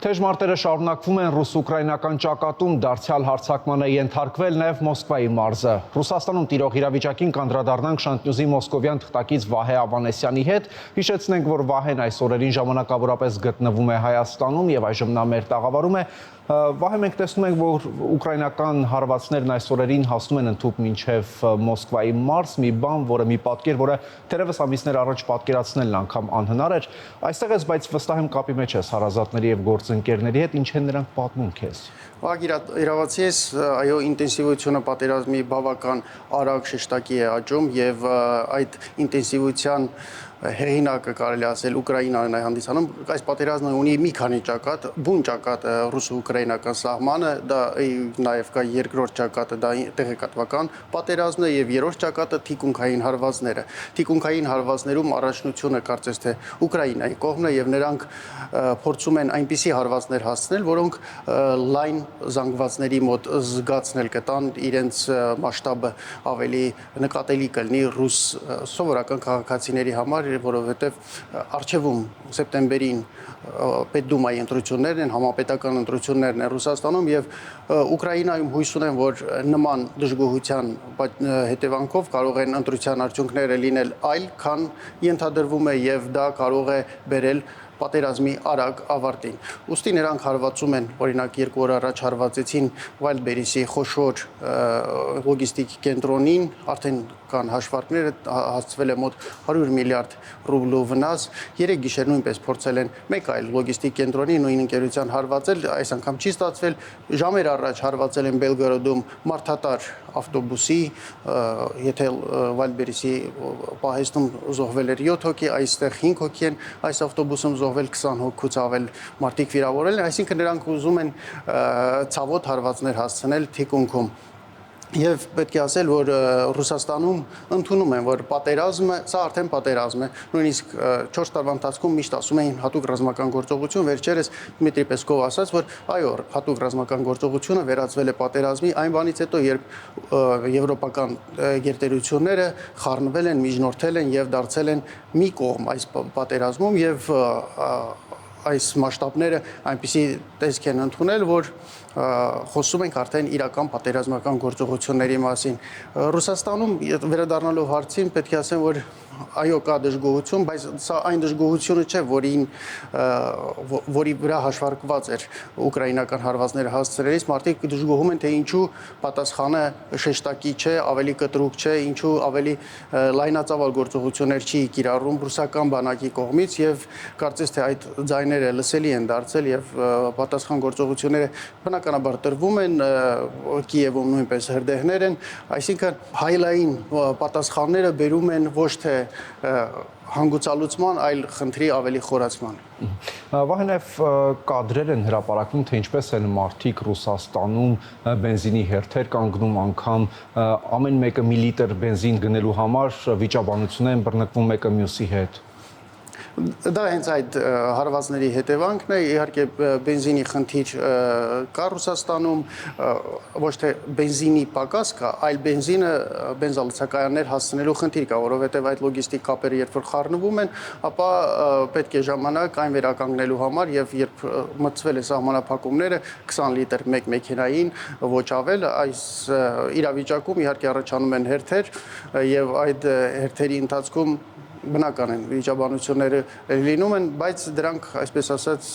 Թեժ մարտերը շարունակվում են ռուս-ուկրաինական ճակատում, դարձյալ հարձակման է ենթարկվել նաև Մոսկվայի մարզը։ Ռուսաստանում տիրող իրավիճակին կանդրադառնանք Շանթ Նյուզի մոսկովյան թղթակից Վահե Ավանեսյանի հետ։ Հիշեցնենք, որ Վահեն այս օրերին ժամանակավորապես գտնվում է Հայաստանում եւ այժմ նա մեր տաղավարում է։ Վահե, մենք տեսնում ենք, որ ուկրաինական հարվածներն այս օրերին հասնում են ընդհուպ մինչև Մոսկվայի մարզ, մի բան, մի պատկեր, որը թերևս ամիսներ առաջ պատկերացնելն անգամ անհնար էր։ Այստեղ ես, բայց վստահ եմ կապի մեջ ես հարազատների եւ գործընկերների հետ, ինչ են նրանք պատմում քեզ։ Իրավացի ես, այո, ինտենսիվությունը պատերազմի բավական արագ շեշտակի է աճում եւ այդ ինտենսիվության հեղինակը կարելի ասել Ուկրաինան է հանդիսանում, այս պատերազմը ունի մի քանի ճակատ, բուն ճակատ ռուս-ուկրաինական սահմանը, դա նաև կա երկրորդ ճակատը, դա տեղեկատվական պատերազմն է եւ երրորդ ճակատը թիկունքային հարվածները։ Թիկունքային հարվածներում առաջնությունը կարծես թե Ուկրաինայի կողմն է եւ նրանք փորձում են այնպիսի հարվածներ հասցնել, որոնք լայն զանգվածների մոտ զգացնել կտան, իրենց մասշտաբը ավելի նկատելի կլինի ռուս սովորական քաղաքացիների համար, որովհետև առջևում սեպտեմբերին պետդումայի ընտրություններն են, համապետական ընտրություններն են Ռուսաստանում եւ Ուկրաինայում հույս ունեն, որ նման դժգոհության հետևանքով կարող են ընտրության արդյունքները լինել այլ, քան ենթադրվում է եւ դա կարող է բերել պատերազմի արագ ավարտին։ Ուստի նրանք հարվածում են, օրինակ 2 օր առաջ հարվածեցին Վայլդբերիսի խոշոր լոգիստիկ կենտրոնին, արդեն կան հաշվարկները, հասցվել է մոտ 100 միլիարդ ռուբլու վնաս, 3 գիշեր նույնպես փորձել են մեկ այլ լոգիստիկ կենտրոնի նույն ընկերության հարվածել, այս անգամ չի ստացվել, ժամեր առաջ հարվածել են Բելգորոդում մարդատար ավտոբուսի, եթե Վայլդբերիսի պահեստում զոհվել էր 7 հոգի, այստեղ 5 հոգի են, այս ավտոբուսում զոհվել 20 հոգուց ավել մարդիկ վիրավորել են, այսինքն նրանք ուզում են ցավոտ հարվածներ հասցնել թիկունքում։ Եվ պետք է ասել, որ Ռուսաստանում ընդունում են, որ պատերազմը, սա արդեն պատերազմ է, նույնիսկ 4 տարվա ընթացքում միշտ ասում էին հատուկ ռազմական գործողություն, վերջերս Դմիտրի Պեսկովը ասաց, որ այո, հատուկ ռազմական գործողությունը վերածվել է պատերազմի, այն բանից հետո, երբ եվրոպական գերտերությունները խառնվել են, միջնորդել են եւ դարձել են մի կողմ այս պատերազմում եւ այս մասշտաբները այնպիսի տեսք են ընդունել, որ խոսում ենք արդեն իրական պատերազմական գործողությունների մասին։ Ռուսաստանում վերադառնալով հարցին պետք է ասեմ, որ այո կա դժգոհություն, բայց սա այն դժգոհությունը չէ, որի վրա հաշվարկված էր ուկրաինական հարվածները հասցրելիս, մարդիկ դժգոհում են, թե ինչու պատասխանը շեշտակի չէ, ավելի կտրուկ չէ, ինչու ավելի լայնածավալ գործողություններ չի կիրառում ռուսական բանակի կողմից եւ կարծես թե այդ ձայները լսելի են դարձել եւ պատասխան գործողությունները բնականաբար տրվում են, Կիևում նույնպես հրդեհներ են, այսինքն հայլային պատասխանները բերում են ոչ թե հանգուցալուծման, այլ խնդրի ավելի խորացման։ Վահենև կադրեր են հրապարակվում, թե ինչպես են մարդիկ Ռուսաստանում բենզինի հերթեր կանգնում, անգամ ամեն մեկը մի լիտր բենզին գնելու համար վիճաբանություն են բռնկվում մեկը մյուսի հետ։ Դա հենց այդ հարվածների հետևանքն է, իհարկե բենզինի խնդիր կա Ռուսաստանում, ոչ թե բենզինի պակաս կա, այլ բենզինը բենզալցակայաններ հասցնելու խնդիր կա, որովհետև այդ լոգիստիկ կապերը երբ որ խառնվում են, ապա պետք է ժամանակ այն վերականգնելու համար եւ երբ մտցվել է սահմանափակումները 20 լիտր մեկ մեքենային ոչ ավել, այս իրավիճակում իհարկե առաջանում են հերթեր եւ այդ հերթերի ընթացքում բնական են վիճաբանությունները լինում են, բայց դրանք, այսպես ասած,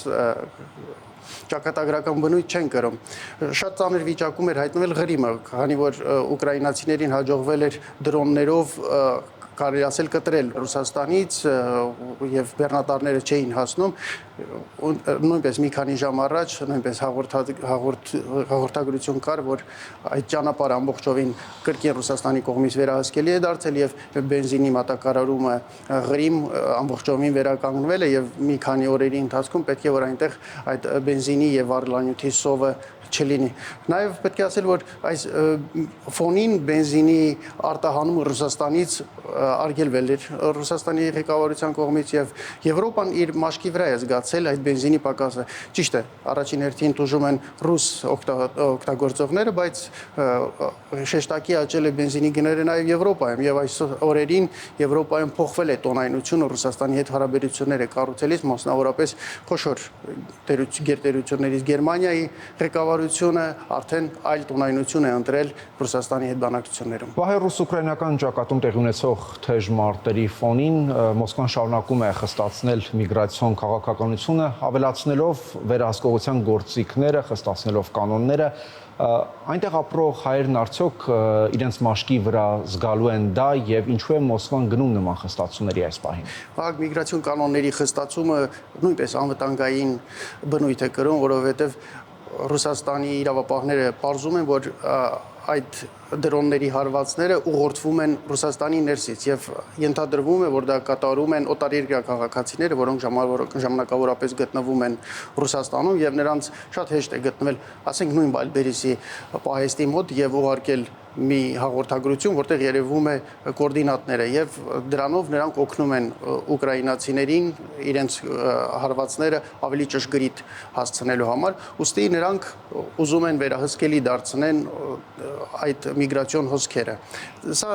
ճակատագրական բնույթ չեն կրում։ Շատ ծանր վիճակում էր հայտնվել Ղրիմը, քանի որ ուկրաինացիներին հաջողվել էր դրոններով կարելի ասել կտրել Ռուսաստանից եւ բեռնատարները չէին հասնում, նույնպես մի քանի ժամ առաջ նույնպես հաղորդագրություն կար, որ այդ ճանապարհը ամբողջովին կրկին Ռուսաստանի կողմից վերահսկելի է դարձել եւ բենզինի մատակարարումը Ղրիմ ամբողջովին վերականգնվել է եւ մի քանի օրերի ընթացքում պետք է որ այնտեղ այդ բենզինի եւ վառելանյութի սովը չլինի։ Նաև պետք է ասել, որ այս ֆոնին բենզինի արտահանումը Ռուսաստանից արգելվել էր Ռուսաստանի ղեկավարության կողմից եւ Եվրոպան իր մաշկի վրա է զգացել այդ բենզինի պակասը։ Ճիշտ է, առաջին հերթին տուժում են ռուս օգտագործողները, բայց շեշտակի աճել է բենզինի գները նաեւ Եվրոպայում եւ այս օրերին Եվրոպայում փոխվել է տոնայնությունը Ռուսաստանի հետ հարաբերությունները կառուցելիս, մասնավորապես խոշոր գերտերություններից Գերմանիայի ղեկավարությունը արդեն այլ տոնայնություն է ընտրել Ռուսաստանի հետ բանակցություններում։ Վահե ռուս-ուկրաինական ճակատում տեղի ունեցող թեժ մարտերի ֆոնին Մոսկվան շարունակում է խստացնել միգրացիոն քաղաքականությունը, ավելացնելով վերահսկողության գործիքները, խստացնելով կանոնները, այնտեղ ապրող հայերն արդյոք իրենց մաշկի վրա զգալու են դա եւ ինչու է Մոսկվան գնում նման խստացումների այս պահին։ Վաղ միգրացիոն կանոնների խստացումը նույնպես անվտանգային բնույթ է կրում, որովհետեւ Ռուսաստանի իրավապահները պարզում են, որ այդ դրոնների հարվածները ուղղորդվում են Ռուսաստանի ներսից եւ ենթադրվում է, որ դա կատարում են օտարերկրյա քաղաքացիները, որոնք ժամանակավորապես գտնվում են Ռուսաստանում եւ նրանց շատ հեշտ է գտնվել, ասենք նույն Բալբերիսի պահեստի մոտ եւ ուղարկել մի հաղորդագրություն, որտեղ երևում է կոորդինատները եւ դրանով նրանք օգնում են ուկրաինացիներին իրենց հարվածները ավելի ճշգրիտ հասցնելու համար, ուստի նրանք ուզում են վերահսկելի դարձնեն այդ միգրացիոն հոսքերը։ Սա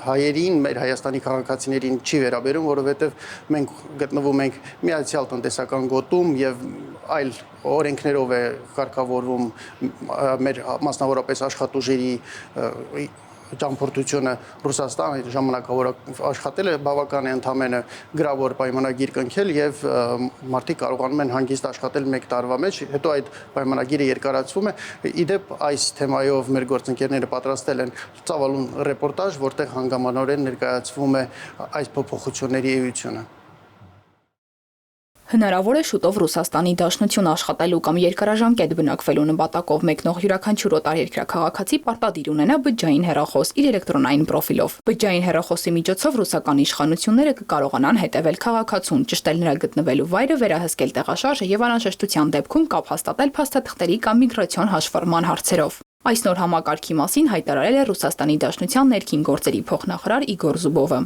հայերին, մեր Հայաստանի քաղաքացիներին չի վերաբերում, որովհետեւ մենք գտնվում ենք միացյալ տնտեսական գոտում եւ այլ օրենքներով է կարգավորվում մեր մասնավորապես աշխատուժերի ճամփորդությունը Ռուսաստան ժամանակավոր աշխատել է բավական է ընդամենը գրավոր պայմանագիր կնքել եւ մարդիկ կարողանում են հանգիստ աշխատել 1 տարվա մեջ, հետո այդ պայմանագիրը երկարացվում է։ Իդեպ այս թեմայով մեր գործընկերները պատրաստել են ծավալուն ռեպորտաժ, որտեղ հանգամանորեն ներկայացվում է այս փոփոխությունների էությունը։ Հնարավոր է շուտով Ռուսաստանի Դաշնություն աշխատելու կամ երկարաժամկետ բնակվելու նպատակով մեկնող յուրաքանչյուր օտարերկրյա քաղաքացի պարտադիր ունենա բջջային հեռախոս իր էլեկտրոնային պրոֆիլով։ Բջջային հեռախոսի միջոցով ռուսական իշխանությունները կկարողանան հետևել քաղաքացուն, ճշտել նրա գտնվելու վայրը, վերահսկել տեղաշարժը եւ անհրաժեշտության դեպքում կապ հաստատել փաստաթղթերի կամ միգրացիոն հաշվառման հարցերով։ Այս նոր համակարգի մասին հայտարարել է Ռուսաստանի Դաշնության ներքին գործերի փոխնախարար Իգոր Զուբովը։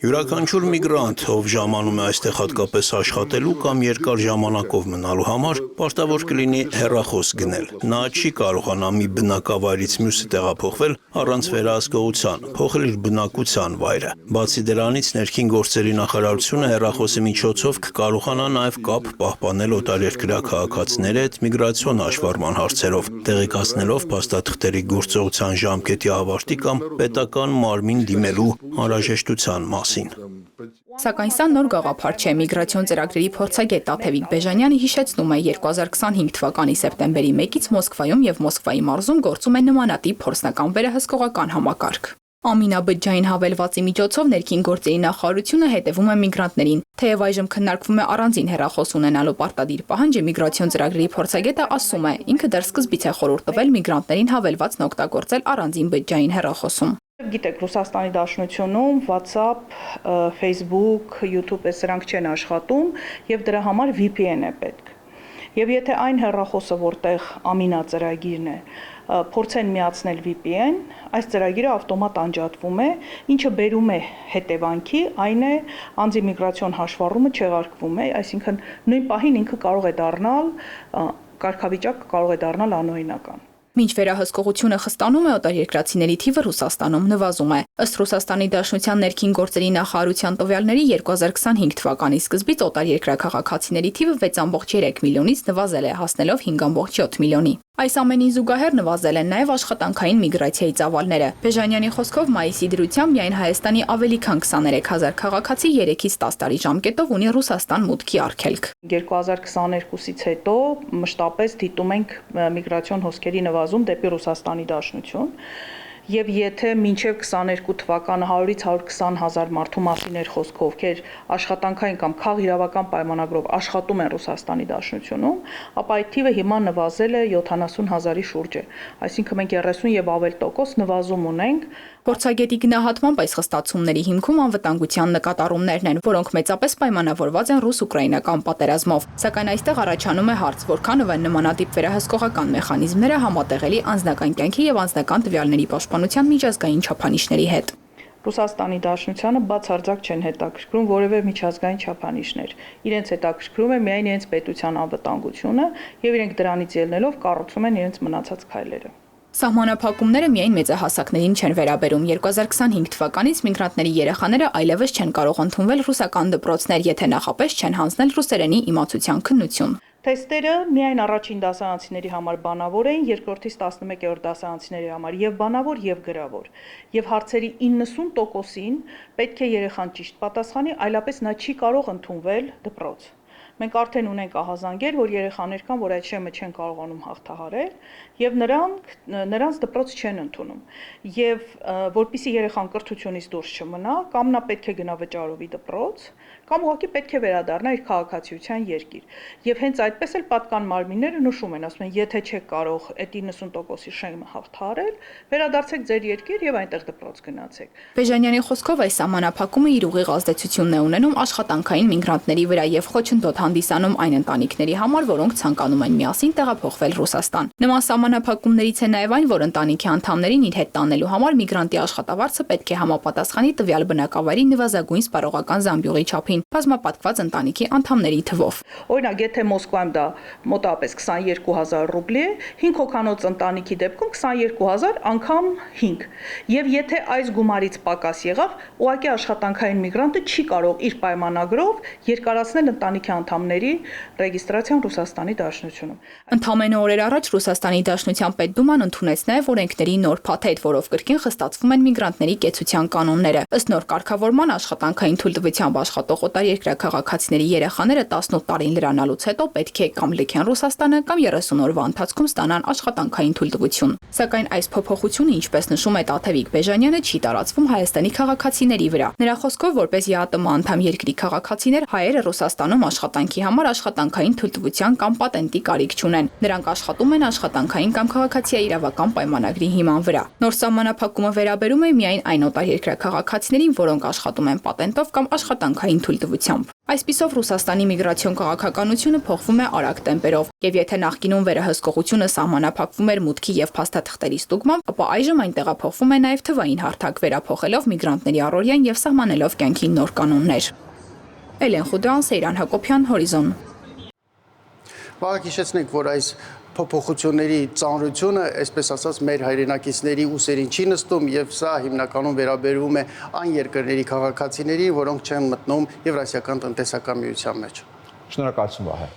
Յուրաքանչյուր միգրանտ, ով ժամանում է այստեղ հատկապես աշխատելու կամ երկար ժամանակով մնալու համար, պարտավոր կլինի հեռախոս գնել։ Նա չի կարողանա մի բնակավայրից մյուսը տեղափոխվել առանց վերահսկողության, փոխել իր բնակության վայրը։ Բացի դրանից, ներքին գործերի նախարարությունը հեռախոսի միջոցով կկարողանա նաև կապ պահպանել օտարերկրյա քաղաքացիների հետ միգրացիոն հաշվառման հարցերով, տեղեկացնելով փաստաթղթերի գործողության ժամկետի ավարտի կամ պետական մարմին դիմելու անհրաժեշտության մասին։ Սակայն սա նոր գաղափար չէ։ Միգրացիոն ծրագրերի փորձագետ Տաթևիկ Բեժանյանը հիշեցնում է 2025 թվականի սեպտեմբերի 1-ից Մոսկվայում եւ Մոսկվայի մարզում գործում է նմանատիպ փորձնական վերահսկողական համակարգ։ Ամինաբջջային հավելվածի միջոցով ներքին գործերի նախարարությունը հետևում է միգրանտներին։ Թեև այժմ քննարկվում է առանձին հեռախոս ունենալու պարտադիր պահանջը, միգրացիոն ծրագրերի փորձագետը ասում է, ինքը դեռ սկզբից է խորհուրդ տվել միգրանտներին հավելվածն օգտագործել առանձին բջջային հեռախոսում։ Գիտեք, Ռուսաստանի Դաշնությունում WhatsApp, Facebook, YouTube սրանք չեն աշխատում եւ դրա համար VPN է պետք։ Եվ եթե այն հեռախոսը, որտեղ Ամինա ծրագիրն է, փորձեն միացնել VPN, այս ծրագիրը ավտոմատ անջատվում է, ինչը բերում է հետևանքի, այն է անձի միգրացիոն հաշվառումը չեղարկվում է, այսինքն նույն պահին ինքը կարող է դառնալ կարգավիճակը կարող է դառնալ անօրինական։ Մինչ վերահսկողությունը խստանում է, օտարերկրացիների թիվը Ռուսաստանում նվազում է։ Ըստ Ռուսաստանի Դաշնության ներքին գործերի նախարարության տվյալների 2025 թվականի սկզբից օտարերկրյա քաղաքացիների թիվը 6.3 միլիոնից նվազել է, հասնելով 5.7 միլիոնի։ Այս ամենին զուգահեռ նվազել են նաև աշխատանքային միգրացիայի ծավալները։ Բեժանյանի խոսքով մայիսի դրությամբ միայն Հայաստանի ավելի քան 23,000 քաղաքացի 3-ից 10 տարի ժամկետով ունի Ռուսաստան մուտքի արգելք։ 2022-ից հետո մշտապես դիտում ենք միգրացիոն հոսքերի նվազում դեպի Ռուսաստանի Դաշնություն։ Եվ եթե մինչև 22 թվականը 100-ից 120 հազար մարդու մասին էր խոսքը, ովքեր աշխատանքային կամ քաղաքիրավական պայմանագրով աշխատում են Ռուսաստանի Դաշնությունում, ապա այդ թիվը հիմա նվազել է 70 հազարի շուրջ է։ Այսինքն մենք 30 եւ ավել տոկոս նվազում ունենք։ Փորձագետի գնահատմամբ այս խստացումների հիմքում անվտանգության նկատառումներն են, որոնք մեծապես պայմանավորված են ռուս-ուկրաինական պատերազմով։ Սակայն այստեղ առաջանում է հարց, որքանով են նմանատիպ վերահսկողական մեխանիզմները համատեղելի անձնական կյանքի եւ անձնական տվյալների պաշտպանության միջազգային չափանիշների հետ։ Ռուսաստանի Դաշնությանը բացարձակ չեն հետաքրքրում որևէ միջազգային չափանիշներ։ Իրենց հետաքրքրում է միայն իրենց պետության անվտանգությունը եւ իրենք դրանից ելնելով կառուցում են իրենց մնացած քայլերը։ Սահմանափակումները միայն մեծահասակներին չեն վերաբերում։ 2025 թվականից միգրանտների երեխաները այլևս չեն կարող ընդունվել ռուսական դպրոցներ, եթե նախապես չեն հանձնել ռուսերենի իմացության քննություն։ Թեստերը միայն առաջին դասարանցիների համար բանավոր էին, երկրորդից 11-րդ դասարանցիների համար եւ բանավոր եւ գրավոր։ Եվ հարցերի 90%-ին պետք է երեխան ճիշտ պատասխանի, այլապես նա չի կարող ընդունվել դպրոց։ Մենք արդեն ունենք ահազանգեր, որ երեխաներ կան, որ այդ շեմը չեն կարողանում հաղթահարել եւ նրանց դպրոց չեն ընդունում։ Եվ որpիսի երեխան կրթությունից դուրս չմնա, կամ նա պետք է գնա վճարովի դպրոց, կամ ուղղակի պետք է վերադառնա իր քաղաքացիության երկիր։ Եվ հենց այդպես էլ պատկան մարմինները նշում են, ասում են, եթե չեք կարող այդ 90%-ի շեմը հաղթահարել, վերադարձեք ձեր երկիր եւ այնտեղ դպրոց գնացեք։ Բեժանյանի խոսքով այս սահմանափակումը իր ուղիղ ազդեցությունն է ունենում աշխատանքային միգրանտների վրա եւ խոչընդոտ հանդիսանում այն ընտանիքների համար, որոնք ցանկանում են միասին տեղափոխվել Ռուսաստան։ Նման սահմանափակումներից է նաեւ այն, որ ընտանիքի անդամներին իր հետ տանելու համար միգրանտի աշխատավարձը պետք է համապատասխանի տվյալ բնակավայրի նվազագույն սպառողական զամբյուղի չափին, բազմապատկված ընտանիքի անդամների թվով։ Օրինակ, եթե Մոսկվայում դա մոտավորապես 22000 ռուբլի է, 5 հոգանոց ընտանիքի դեպքում 22000 անգամ 5։ Եվ եթե այս գումարից պակաս եղավ, ուղղակի աշխատանքային միգրանտը չի կարող իր պայմանագրով երկարացնել ընտանիքի անդամների ռեգիստրացիան Ռուսաստանի Դաշնությունում։ Ընդամենը օրեր առաջ Ռուսաստանի Դաշնության Պետդուման ընդունեց նաև օրենքների նոր փաթեթ, որով կրկին խստացվում են միգրանտների կեցության կանոնները։ Ըստ նոր կարգավորման աշխատանքային թույլտվությամբ աշխատող օտարերկրյա քաղաքացիների երեխաները 18 տարին լրանալուց հետո պետք է կամ լքեն Ռուսաստանը կամ 30 օրվա ընթացքում ստանան աշխատանքային թույլտվություն։ Սակայն այս փոփոխությունը, ինչպես նշում է Տաթևիկ Բեժանյանը, չի տարածվում Հայաստանի քաղաքացիների վրա։ Նրա խոսքով, որպես ԵԱՏՄ անդամ երկրի քաղաքացիներ, հայերը Ռուսաստանում աշխատանքի համար աշխատանքային թույլտվության կամ պատենտի կարիք չունեն։ Նրանք աշխատում են աշխատանքային կամ քաղաքացիաիրավական պայմանագրի հիման վրա։ Նոր սահմանափակումը վերաբերում է միայն այն օտարերկրյա քաղաքացիներին, որոնք աշխատում են պատենտով կամ աշխատանքային թույլտվությամբ։ Այսպիսով Ռուսաստանի միգրացիոն քաղաքականությունը փոխվում է արագ տեմպերով, եւ եթե նախկինում վերահսկողությունը սահմանափակվում էր մուտքի եւ փաստաթղթերի ստուգմամբ, ապա այժմ այն տեղափոխվում է նաեւ թվային հարթակ վերափոխելով միգրանտների առօրյան եւ սահմանելով կյանքի նոր կանոններ։ Էլեն Խուդրան, Սեյրան Հակոբյան, Հորիզոն։ Վաղ հիշեցնենք, որ այս փոփոխությունների ծանրությունը, այսպես ասած, մեր հայրենակիցների ուսերին չի նստում եւ սա հիմնականում վերաբերվում է այն երկրների քաղաքացիներին, որոնք չեն մտնում Եվրասիական տնտեսական միության մեջ։ Շնորհակալություն Վահե։